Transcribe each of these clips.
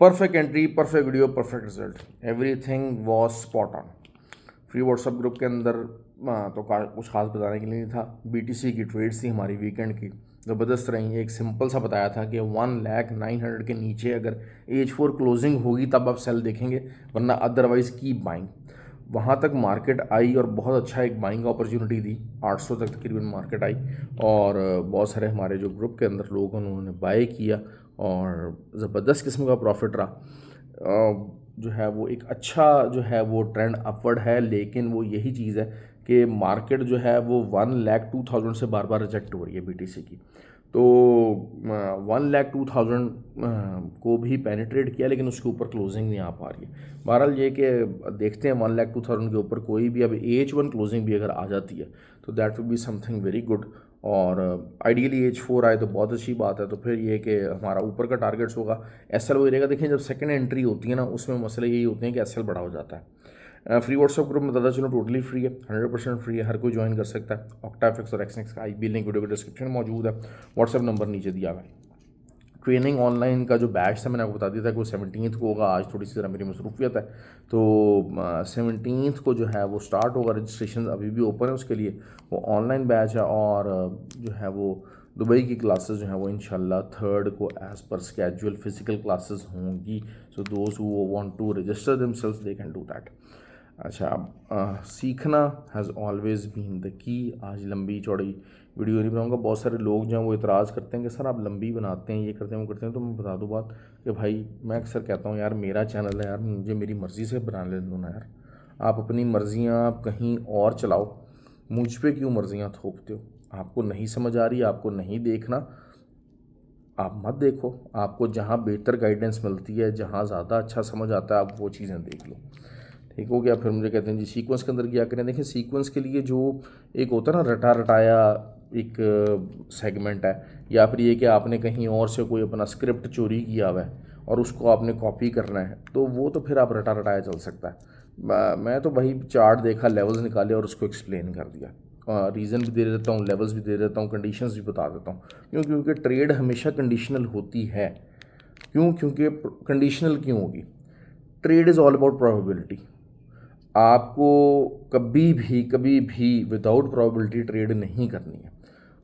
Perfect entry, perfect video, perfect result, everything was spot on. Free WhatsApp group के अंदर तो कुछ खास बताने के लिए नहीं था। बीटीसी की ट्रेड्स थी हमारी वीकेंड की, ज़बरदस्त रही। एक सिंपल सा बताया था कि 1,09,000 के नीचे अगर H4 क्लोजिंग होगी तब आप सेल देखेंगे, वरना अदरवाइज़ की बाइंग। वहाँ तक मार्केट आई और बहुत अच्छा एक बाइंग अपॉर्चुनिटी दी। 800 तक तकरीबन मार्केट आई और बहुत सारे हमारे जो ग्रुप के अंदर लोग उन्होंने बाय किया और ज़बरदस्त किस्म का प्रॉफिट रहा। जो है वो एक अच्छा जो है वो ट्रेंड अपवर्ड है, लेकिन वो यही चीज़ है कि मार्केट जो है वो 1,02,000 से बार बार रिजेक्ट हो रही है बीटीसी की। तो 1,02,000 को भी पेनिट्रेट किया, लेकिन उसके ऊपर क्लोजिंग नहीं आ पा रही है। बहरहाल ये कि देखते हैं 1,02,000 के ऊपर कोई भी अब H1 क्लोजिंग भी अगर आ जाती है तो that will be something very good. और आइडियली H4 आए तो बहुत अच्छी बात है। तो फिर ये कि हमारा ऊपर का टारगेट्स होगा, एसएल वही रहेगा। देखिए, जब सेकंड एंट्री होती है ना, उसमें मसले यही होते हैं कि एसएल बड़ा हो जाता है। फ्री व्हाट्सअप ग्रुप में दादा चलो टोटली फ्री है, 100% फ्री है, हर कोई ज्वाइन कर सकता है। ऑक्टाफिक्स और एक्सनेक्स का आईबी लिंक वीडियो के डिस्क्रिप्शन में मौजूद है, व्हाट्सअप नंबर नीचे दिया हुआ है। ट्रेनिंग ऑनलाइन का जो बैच था मैंने आपको बता दिया था कि वो 17th को होगा। आज थोड़ी सी ज़रा मेरी मसरूफियत है, तो 17th को जो है वो स्टार्ट होगा। रजिस्ट्रेशन अभी भी ओपन है उसके लिए। वो ऑनलाइन बैच है और जो है वो दुबई की क्लासेस जो हैं वो इंशाल्लाह 3rd को as per schedule physical classes होंगी। So those who want to register themselves they can do that. अच्छा, अब सीखना has always been the key. आज लंबी चौड़ी वीडियो नहीं बनाऊंगा। बहुत सारे लोग जो हैं वो इतराज़ करते हैं कि सर आप लंबी बनाते हैं, ये करते हैं वो करते हैं। तो मैं बता दूँ बात कि भाई, मैं अक्सर कहता हूँ यार मेरा चैनल है यार, मुझे मेरी मर्ज़ी से बना ले दो ना यार। आप अपनी मर्ज़ियाँ आप कहीं और चलाओ, मुझ पे क्यों मर्ज़ियाँ थोपते हो? आपको नहीं समझ आ रही, आपको नहीं देखना, आप मत देखो। आपको जहाँ बेहतर गाइडेंस मिलती है, जहाँ ज़्यादा अच्छा समझ आता है, आप वो चीज़ें देख लो। ठीक हो गया। फिर मुझे कहते हैं जी सीक्वेंस के अंदर क्या करें। देखिए, सीक्वेंस के लिए जो एक होता है ना रटा रटाया एक सेगमेंट है, या फिर ये कि आपने कहीं और से कोई अपना स्क्रिप्ट चोरी किया हुआ है और उसको आपने कॉपी करना है, तो वो तो फिर आप रटा रटाया चल सकता है। मैं तो भाई चार्ट देखा, लेवल्स निकाले और उसको एक्सप्लेन कर दिया। रीज़न भी दे देता हूँ, लेवल्स भी दे देता हूँ, कंडीशंस भी बता देता हूँ। क्यों? क्योंकि ट्रेड हमेशा कंडीशनल होती है। क्यों? क्योंकि कंडीशनल क्यों होगी? Trade is all about probability. आपको कभी भी विदाउट प्रोबेबिलिटी ट्रेड नहीं करनी है।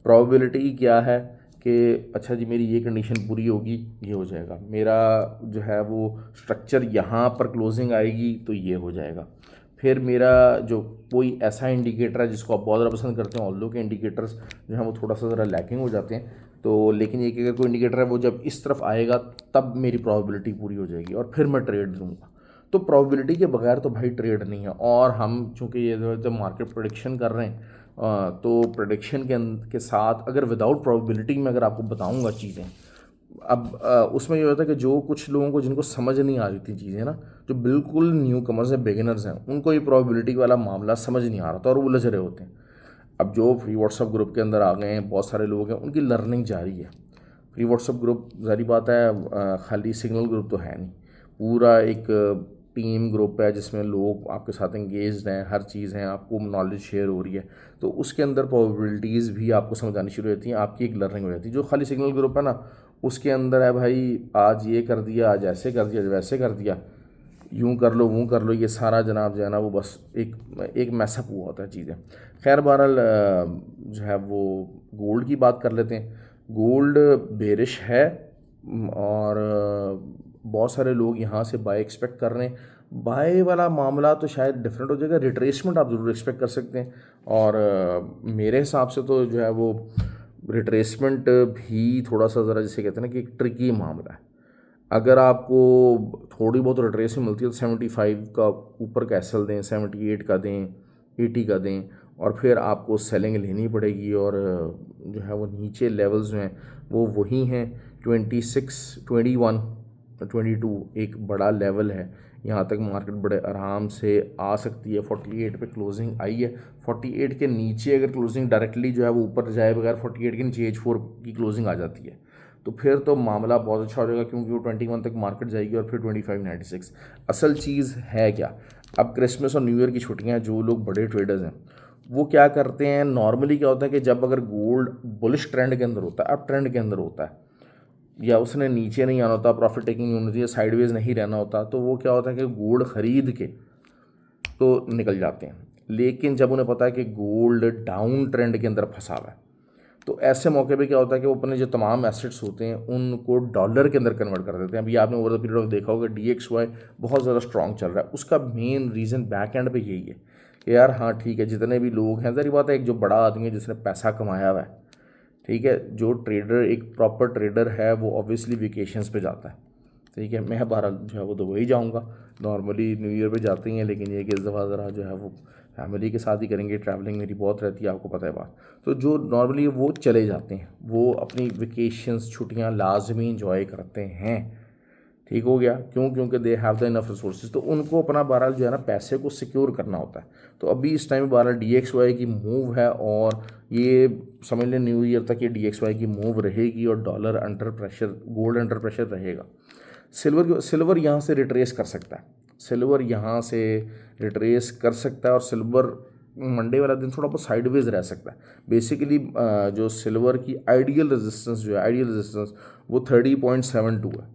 प्रोबेबिलिटी क्या है कि अच्छा जी, मेरी ये कंडीशन पूरी होगी, ये हो जाएगा। मेरा जो है वो स्ट्रक्चर यहाँ पर क्लोजिंग आएगी तो ये हो जाएगा। फिर मेरा जो कोई ऐसा इंडिकेटर है जिसको आप बहुत ज़्यादा पसंद करते हैं, ऑल्दो के इंडिकेटर्स जो हैं वो थोड़ा सा ज़रा लैकिंग हो जाते हैं, तो लेकिन ये कि अगर कोई इंडिकेटर है वो जब इस तरफ आएगा तब मेरी प्रोबेबिलिटी पूरी हो जाएगी और फिर मैं ट्रेड लूँगा। तो प्रोबेबिलिटी के बगैर तो भाई ट्रेड नहीं है। और हम चूँकि ये जो मार्केट प्रेडिक्शन कर रहे हैं, तो प्रेडिक्शन के साथ अगर विदाउट प्रोबेबिलिटी में अगर आपको बताऊंगा चीज़ें, अब उसमें ये होता है कि जो कुछ लोगों को जिनको समझ नहीं आ रही थी चीज़ें ना, जो बिल्कुल न्यू कमर्स हैं, बिगिनर्स हैं, उनको ये प्रोबेबिलिटी वाला मामला समझ नहीं आ रहा था और वो उलझ रहे होते हैं। अब जो फ्री व्हाट्सअप ग्रुप के अंदर आ गए हैं, बहुत सारे लोग हैं, उनकी लर्निंग जारी है। फ्री व्हाट्सअप ग्रुप जारी बात है, खाली सिग्नल ग्रुप तो है नहीं, पूरा एक टीम ग्रुप है जिसमें लोग आपके साथ एंगेज्ड हैं, हर चीज़ हैं, आपको नॉलेज शेयर हो रही है। तो उसके अंदर प्रोबेबिलिटीज़ भी आपको समझ आनी शुरू होती हैं, आपकी एक लर्निंग हो जाती है। जो खाली सिग्नल ग्रुप है ना, उसके अंदर है भाई, आज ये कर दिया, आज ऐसे कर दिया, वैसे कर दिया, यूं कर लो, वो कर लो, ये सारा जनाब जो है ना वो बस एक मैसअप हुआ होता है चीज़ें। खैर बहरहाल, जो है वो गोल्ड की बात कर लेते हैं। गोल्ड बेरिश है और बहुत सारे लोग यहाँ से बाय एक्सपेक्ट कर रहे हैं। बाय वाला मामला तो शायद डिफरेंट हो जाएगा, रिट्रेसमेंट आप ज़रूर एक्सपेक्ट कर सकते हैं। और मेरे हिसाब से तो जो है वो रिट्रेसमेंट भी थोड़ा सा ज़रा जिसे कहते हैं ना कि एक ट्रिकी मामला है। अगर आपको थोड़ी बहुत रिट्रेसमेंट मिलती है तो 75 का ऊपर का एसएल दें, 78 का दें, 80 का दें, और फिर आपको सेलिंग लेनी पड़ेगी। और जो है वो नीचे लेवल्स जो हैं वो वही हैं, 26, 21, 22 एक बड़ा लेवल है। यहाँ तक मार्केट बड़े आराम से आ सकती है। 48 पे क्लोजिंग आई है। 48 के नीचे अगर क्लोजिंग डायरेक्टली जो है वो ऊपर जाए बगैर 48 के नीचे H4 की क्लोजिंग आ जाती है, तो फिर तो मामला बहुत अच्छा हो जाएगा, क्योंकि वो 21 तक मार्केट जाएगी और फिर 2596। असल चीज़ है क्या, अब क्रिसमस और न्यू ईयर की छुट्टियां, जो लोग बड़े ट्रेडर्स हैं वो क्या करते हैं, नॉर्मली क्या होता है कि जब अगर गोल्ड बुलिश ट्रेंड के अंदर होता है, अब ट्रेंड के अंदर होता है, या उसने नीचे नहीं आना होता, प्रॉफिट टेकिंग नहीं होनी चाहिए, साइडवेज नहीं रहना होता, तो वो क्या होता है कि गोल्ड ख़रीद के तो निकल जाते हैं। लेकिन जब उन्हें पता है कि गोल्ड डाउन ट्रेंड के अंदर फंसा हुआ है, तो ऐसे मौके पे क्या होता है कि वो अपने जो तमाम एसेट्स होते हैं उनको डॉलर के अंदर कन्वर्ट कर देते हैं। अभी आपने ओवर द पीरियड ऑफ देखा होगा DXY बहुत ज़्यादा स्ट्रॉन्ग चल रहा है। उसका मेन रीज़न बैक एंड पे यही है कि यार हाँ ठीक है, जितने भी लोग हैं, ज़री बात है, एक जो बड़ा आदमी है जिसने पैसा कमाया हुआ है, ठीक है, जो ट्रेडर एक प्रॉपर ट्रेडर है वो ऑब्वियसली वेकेशंस पे जाता है, ठीक है। मैं बहरहाल जो है वो दुबई जाऊंगा, नॉर्मली न्यू ईयर पे जाते ही हैं, लेकिन ये कि इस दफ़ा ज़रा जो है वो फैमिली के साथ ही करेंगे, ट्रैवलिंग मेरी बहुत रहती है, आपको पता है बात। तो जो नॉर्मली वो चले जाते हैं, वो अपनी वेकेशंस छुट्टियां लाजमी इंजॉय करते हैं, ठीक हो गया। क्यों? क्योंकि they have the enough resources, तो उनको अपना बहरहाल जो है ना पैसे को सिक्योर करना होता है। तो अभी इस टाइम बहरहाल DXY की मूव है, और ये समझ लें न्यू ईयर तक ये DXY की मूव रहेगी, और dollar under pressure, gold under pressure रहेगा। सिल्वर यहाँ से रिट्रेस कर सकता है, सिल्वर यहाँ से रिट्रेस कर सकता है, और सिल्वर मंडे वाला दिन थोड़ा बहुत साइडवेज रह सकता है। बेसिकली जो सिल्वर की आइडियल रेजिस्टेंस जो है, आइडियल रेजिस्टेंस वो 30.72 है,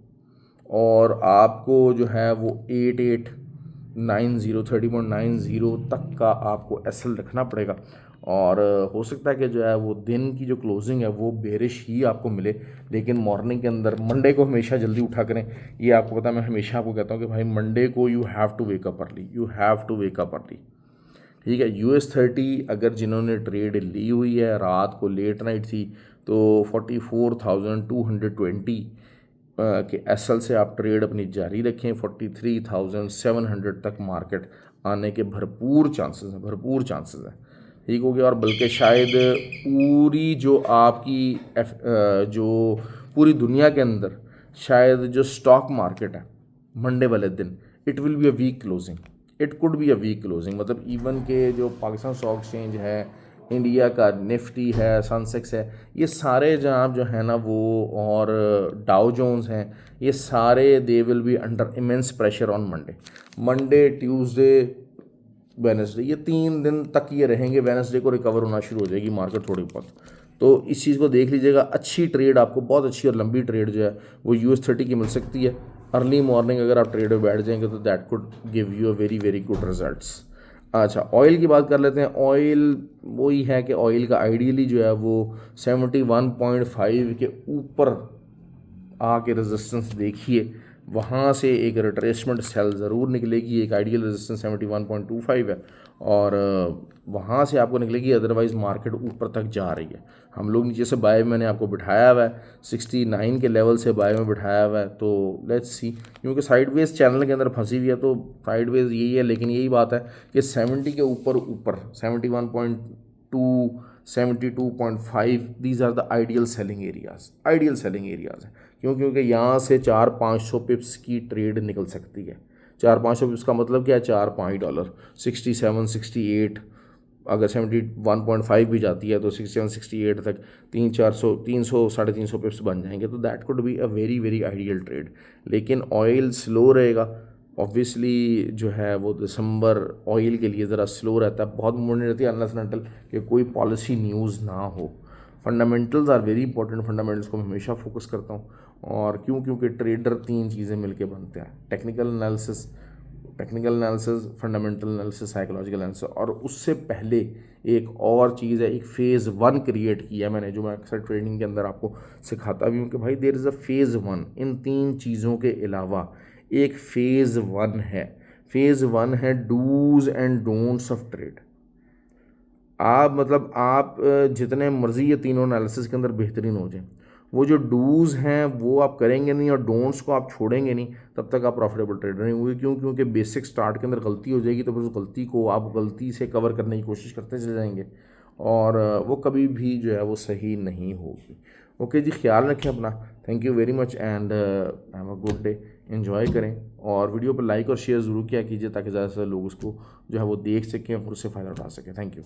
और आपको जो है वो 30.90 तक का आपको SL रखना पड़ेगा। और हो सकता है कि जो है वो दिन की जो क्लोजिंग है वो बेरिश ही आपको मिले, लेकिन मॉर्निंग के अंदर मंडे को हमेशा जल्दी उठा करें। ये आपको पता है, मैं हमेशा आपको कहता हूँ कि भाई मंडे को you have to wake up early, you have to wake up early, ठीक है। US30 अगर जिन्होंने ट्रेड ली हुई है, रात को लेट नाइट थी, तो 44,220 के SL से आप ट्रेड अपनी जारी रखें। 43,700 तक मार्केट आने के भरपूर चांसेस हैं, भरपूर चांसेस हैं, ठीक हो गया। और बल्कि शायद पूरी जो आपकी जो पूरी दुनिया के अंदर शायद जो स्टॉक मार्केट है मंडे वाले दिन, it will be a week closing, it could be a week closing. मतलब इवन के जो पाकिस्तान स्टॉक एक्सचेंज है, इंडिया का निफ्टी है, सेंसेक्स है, ये सारे जनाब जो है ना वो, और डाउ जोन्स हैं, ये सारे they will be under immense pressure on Monday, Tuesday, Wednesday, ये 3 दिन तक ये रहेंगे। वेनसडे को रिकवर होना शुरू हो जाएगी मार्केट थोड़ी बहुत। तो इस चीज़ को देख लीजिएगा, अच्छी ट्रेड आपको, बहुत अच्छी और लंबी ट्रेड जो है वो US30 की मिल सकती है। अर्ली मॉर्निंग अगर आप ट्रेड में बैठ जाएंगे तो that could give you a very very good results. अच्छा, ऑयल की बात कर लेते हैं। ऑयल वही है कि ऑयल का आइडियली जो है वो 71.5 के ऊपर आके रेजिस्टेंस देखिए, वहाँ से एक रिट्रेसमेंट सेल ज़रूर निकलेगी। एक आइडियल रेजिस्टेंस 71.25 है, और वहाँ से आपको निकलेगी, अदरवाइज़ मार्केट ऊपर तक जा रही है। हम लोग नीचे से बाय में मैंने आपको बिठाया हुआ है, 69 के लेवल से बाय में बिठाया हुआ है। तो लेट्स सी, क्योंकि साइडवेज चैनल के अंदर फंसी हुई है, तो साइडवेज यही है। लेकिन यही बात है कि 70 के ऊपर 71.2, 72.5, these are the ideal selling areas, ideal selling areas हैं। क्यों? क्योंकि यहाँ से 400-500 पिप्स की ट्रेड निकल सकती है। 400-500 पिप्स का मतलब क्या है? $4-5, 67, 68, अगर 71.5 भी जाती है तो 67, 68 तक 300-400, 300, 350 पिप्स बन जाएंगे। तो that could be a very very ideal trade. लेकिन ऑयल स्लो रहेगा ऑब्वियसली, जो है वो दिसंबर ऑयल के लिए ज़रा स्लो रहता है, बहुत मूवमेंट रहती है, अनलेस अनटिल कि कोई पॉलिसी न्यूज़ ना हो। Fundamentals are very important, fundamentals को मैं हमेशा फोकस करता हूँ। और क्यों? क्योंकि ट्रेडर 3 चीज़ें मिलके बनते हैं, technical analysis, fundamental analysis, psychological analysis. और उससे पहले एक और चीज़ है, एक फ़ेज़ 1 क्रिएट किया है मैंने, जो मैं अक्सर ट्रेडिंग के अंदर आपको सिखाता भी हूँ कि भाई देयर इज़ अ फ़ेज़ 1। इन 3 चीज़ों के अलावा एक फ़ेज़ 1 है। फ़ेज़ 1 है dos and don'ts of trade. आप मतलब आप जितने मर्ज़ी ये तीनों एनालिसिस के अंदर बेहतरीन हो जाएं, वो जो डूज़ हैं वो आप करेंगे नहीं, और डोंट्स को आप छोड़ेंगे नहीं, तब तक आप प्रॉफिटेबल ट्रेडर नहीं होंगे। क्यों? क्योंकि बेसिक स्टार्ट के अंदर गलती हो जाएगी, तो फिर उस गलती को आप गलती से कवर करने की कोशिश करते चले जाएंगे, और वो कभी भी जो है वो सही नहीं होगी। ओके जी, ख्याल रखें अपना। Thank you very much, and have a good day. Enjoy करें, और वीडियो पर लाइक और शेयर ज़रूर किया कीजिए, ताकि ज़्यादा से ज़्यादा लोग उसको जो है वो देख सकें और उससे फ़ायदा उठा सकें। Thank you.